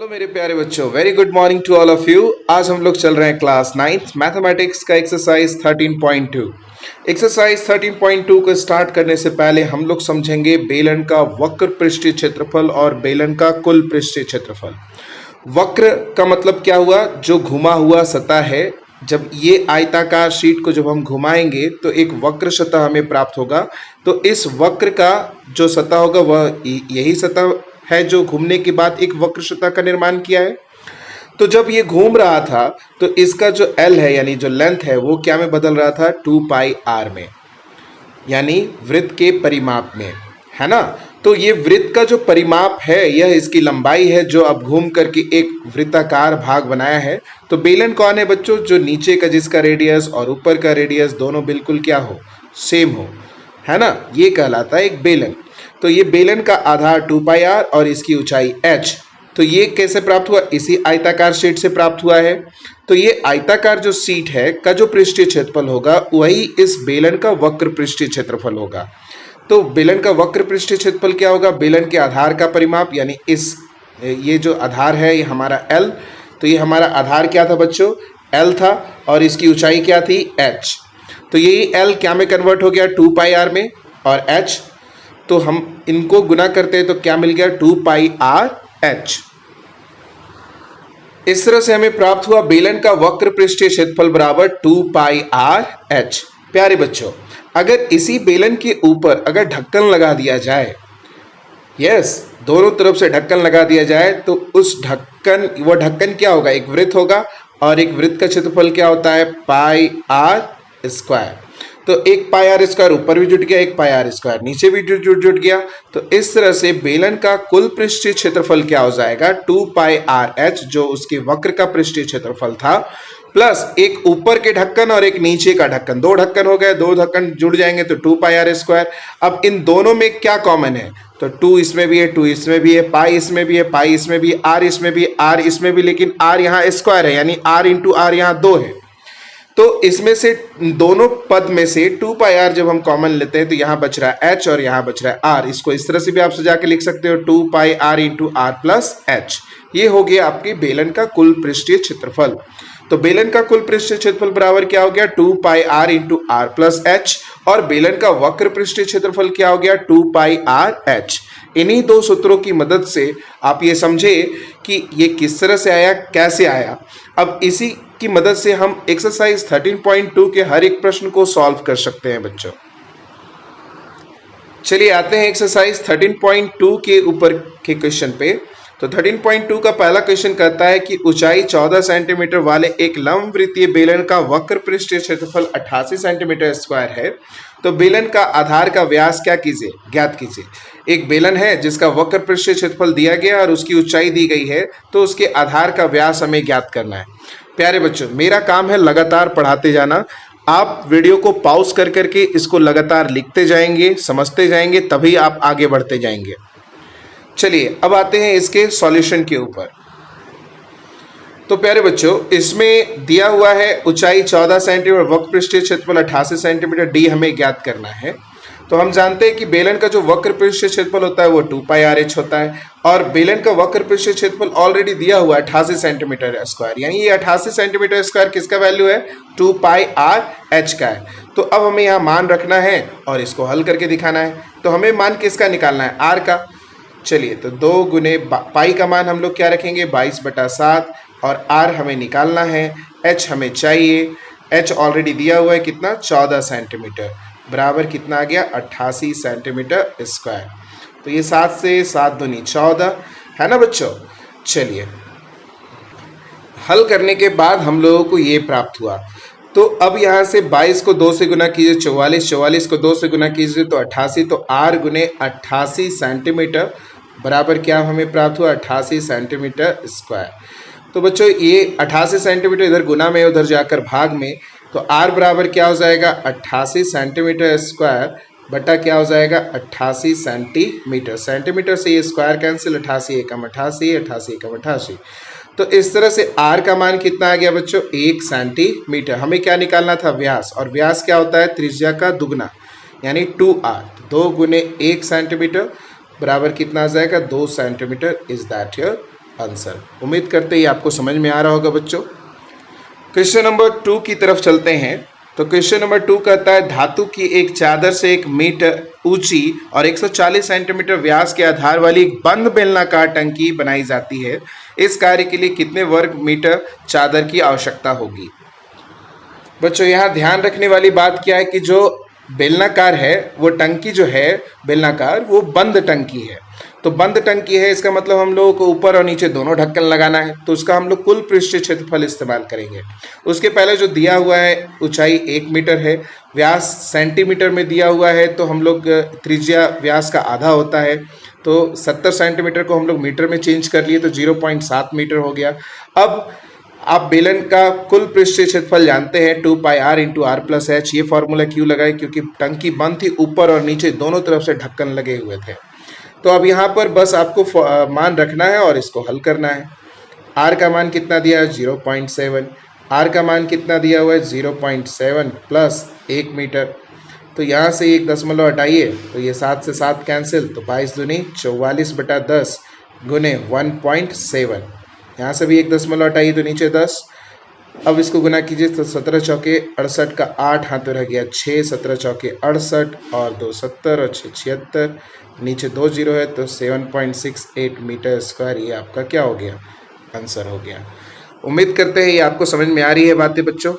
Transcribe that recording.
Hello मेरे प्यारे बच्चों, very good morning to all of you. आज हम लोग चल रहे हैं क्लास 9th मैथमेटिक्स का एक्सरसाइज 13.2। एक्सरसाइज 13.2 को स्टार्ट करने से पहले हम लोग समझेंगे बेलन का वक्र पृष्ठीय क्षेत्रफल और बेलन का कुल पृष्ठीय क्षेत्रफल। वक्र का मतलब क्या हुआ? जो घुमा हुआ सतह है। जब ये आयताकार शीट को जब हम घुमाएंगे तो एक वक्र सतह हमें प्राप्त होगा। तो इस वक्र का जो सतह होगा वह यही सतह है जो घूमने के बाद एक वक्र सतह का निर्माण किया है। तो जब ये घूम रहा था तो इसका जो L है यानी जो लेंथ है वो क्या में बदल रहा था? 2πr में, यानी वृत्त के परिमाप में, है ना। तो ये वृत्त का जो परिमाप है यह इसकी लंबाई है जो अब घूम करके एक वृत्ताकार भाग बनाया है। तो बेलन कौन है बच्चों? जो नीचे का जिसका रेडियस और ऊपर का रेडियस दोनों बिल्कुल क्या हो? सेम हो, है ना। ये कहलाता है एक बेलन। तो ये बेलन का आधार 2πr और इसकी ऊंचाई h। तो ये कैसे प्राप्त हुआ? इसी आयताकार शीट से प्राप्त हुआ है। तो ये आयताकार जो शीट है का जो पृष्ठीय क्षेत्रफल होगा वही इस बेलन का वक्र पृष्ठीय क्षेत्रफल होगा। तो बेलन का वक्र पृष्ठीय क्षेत्रफल क्या होगा? बेलन के आधार का परिमाप, यानी ये जो आधार है ये हमारा L। तो ये हमारा आधार क्या था बच्चों? L था और इसकी ऊंचाई क्या थी? h। तो यही L क्या में कन्वर्ट हो गया? 2πr में, और h तो हम इनको गुना करते हैं तो क्या मिल गया? 2πrh। इस तरह से हमें प्राप्त हुआ बेलन का वक्र पृष्ठीय क्षेत्रफल बराबर 2πrh। प्यारे बच्चों, अगर इसी बेलन के ऊपर अगर ढक्कन लगा दिया जाए, यस, दोनों तरफ से ढक्कन लगा दिया जाए, तो उस ढक्कन क्या होगा? एक वृत्त होगा, और एक वृत्त का क्षेत्रफल क्या होता है? πr²। तो एक πr² ऊपर भी जुट गया, एक πr² नीचे भी जुट गया। तो इस तरह से बेलन का कुल पृष्ठीय क्षेत्रफल क्या हो जाएगा? 2πrh, जो उसके वक्र का पृष्ठीय क्षेत्रफल था, प्लस एक ऊपर के ढक्कन और एक नीचे का ढक्कन। दो ढक्कन हो गए, दो ढक्कन जुड़ जाएंगे तो 2πr²। अब इन दोनों में क्या कॉमन है? तो 2 इसमें भी है, 2 इसमें भी है, पाई इसमें भी है, पाई इसमें भी, r इसमें भी, r इसमें भी, लेकिन r यहाँ स्क्वायर है, यानी r इंटू r यहाँ 2 है। तो इसमें से दोनों पद में से 2πr जब हम कॉमन लेते हैं तो यहाँ बच रहा है h और यहाँ बच रहा है r। इसको इस तरह से भी आप सजा के लिख सकते हो, 2πr into r plus h। ये हो गया आपके बेलन का कुल पृष्ठीय क्षेत्रफल। तो बेलन का कुल पृष्ठीय क्षेत्रफल बराबर क्या हो गया? 2πr into r plus h। और बेलन का वक्र पृष्ठीय क्षेत्रफल क्या हो गया? 2πrh। इन्हीं दो सूत्रों की मदद से आप ये समझे कि ये किस तरह से आया, कैसे आया। अब इसी की मदद से हम एक्सरसाइज 13.2 के हर एक प्रश्न को सॉल्व कर सकते हैं बच्चों। चलिए आते हैं एक्सरसाइज 13.2 के ऊपर के क्वेश्चन पे। तो 13.2 का पहला क्वेश्चन कहता है कि ऊंचाई 14 सेंटीमीटर वाले एक लंबवृत्तीय बेलन का वक्र पृष्ठीय क्षेत्रफल 88 सेंटीमीटर स्क्वायर है। तो बेलन का आधार का व्यास क्या कीजिए? ज्ञात कीजिए। एक बेलन है जिसका वक्र पृष्ठीय क्षेत्रफल दिया गया और उसकी ऊंचाई दी गई है, तो उसके आधार का व्यास हमें ज्ञात करना है। प्यारे बच्चों, मेरा काम है लगातार पढ़ाते जाना। आप वीडियो को पॉज कर करके इसको लगातार लिखते जाएंगे, समझते जाएंगे, तभी आप आगे बढ़ते जाएंगे। चलिए अब आते हैं इसके सॉल्यूशन के ऊपर। तो प्यारे बच्चों, इसमें दिया हुआ है ऊंचाई 14 सेंटीमीटर, वक्र पृष्ठीय क्षेत्रफल 88 सेंटीमीटर, डी हमें ज्ञात करना है। तो हम जानते हैं कि बेलन का जो वक्र पृष्ठीय क्षेत्रफल होता है वो 2πrh होता है, और बेलन का वक्र पृष्ठीय क्षेत्रफल ऑलरेडी दिया हुआ है 88 सेंटीमीटर स्क्वायर, यानी ये 88 सेंटीमीटर स्क्वायर किसका वैल्यू है? 2πrh का है। तो अब हमें यहाँ मान रखना है और इसको हल करके दिखाना है। तो हमें मान किसका निकालना है? r का। चलिए, तो 2 गुने पाई का मान हम लोग क्या रखेंगे? 22/7, और r हमें निकालना है, h हमें चाहिए। h ऑलरेडी दिया हुआ है कितना? 14 सेंटीमीटर, बराबर कितना आ गया? 88 सेंटीमीटर स्क्वायर। तो ये 7 से 7 दूनी 14 है ना बच्चों। चलिए, हल करने के बाद हम लोगों को ये प्राप्त हुआ। तो अब यहाँ से 22 को 2 से गुना कीजिए, 44 को 2 से गुना कीजिए तो 88। तो r गुने 88 सेंटीमीटर बराबर क्या हमें प्राप्त हुआ? 88 सेंटीमीटर स्क्वायर। तो बच्चों ये 88 सेंटीमीटर इधर गुना में, उधर जाकर भाग में, तो r बराबर क्या हो जाएगा? 88 सेंटीमीटर स्क्वायर बटा क्या हो जाएगा? 88 सेंटीमीटर। सेंटीमीटर से ये स्क्वायर कैंसिल, 88 एकम 88, 88 एकम 88। तो इस तरह से r का मान कितना आ गया बच्चों? 1 सेंटीमीटर। हमें क्या निकालना था? व्यास। और व्यास क्या होता है? त्रिज्या का दुगना, यानी 2r। 2 गुने 1 सेंटीमीटर बराबर कितना आ जाएगा? 2 centimetre. Is that your answer. उम्मीद करते ही आपको समझ में आ रहा होगा बच्चों। क्वेश्चन नंबर 2 की तरफ चलते हैं। तो क्वेश्चन नंबर 2 कहता है धातु की एक चादर से 1 मीटर ऊंची और 140 सेंटीमीटर व्यास के आधार वाली एक बंद बेलनाकार टंकी बनाई जाती है। इस कार्य के लिए कितने वर्ग मीटर चादर की आवश्यकता होगी? बच्चों यहाँ ध्यान रखने वाली बात क्या है कि जो बेलनाकार है वो टंकी जो है बेलनाकार वो बंद टंकी है। तो बंद टंकी है इसका मतलब हम लोगों को ऊपर और नीचे दोनों ढक्कन लगाना है, तो उसका हम लोग कुल पृष्ठीय क्षेत्रफल इस्तेमाल करेंगे। उसके पहले जो दिया हुआ है ऊंचाई 1 मीटर है, व्यास सेंटीमीटर में दिया हुआ है, तो हम लोग त्रिज्या व्यास का आधा होता है, तो 70 सेंटीमीटर को हम लोग मीटर में चेंज कर लिए तो 0.7 मीटर हो गया। अब आप बेलन का कुल पृष्ठीय क्षेत्रफल जानते हैं 2πr into R plus H. ये फॉर्मूला क्यों लगाए? क्योंकि टंकी बंद थी, ऊपर और नीचे दोनों तरफ से ढक्कन लगे हुए थे। तो अब यहाँ पर बस आपको मान रखना है और इसको हल करना है। आर का मान कितना दिया है? 0.7। आर का मान कितना दिया हुआ है? 0.7 प्लस 1 मीटर। तो यहाँ से 1 दशमलव हटाइए तो ये 7 से 7 कैंसिल, तो 22 दूनी 44/10 गुने 1.7। यहाँ से भी 1 दशमलव हटाइए तो नीचे 10। अब इसको गुना कीजिए तो 17 चौके 68 का 8 हाथ में रह गया 6, 17 चौके 68 और 2 70 और 6 76, नीचे 2 जीरो है तो 7.68 मीटर स्क्वायर ये आपका क्या हो गया? आंसर हो गया। उम्मीद करते हैं ये आपको समझ में आ रही है बातें बच्चों।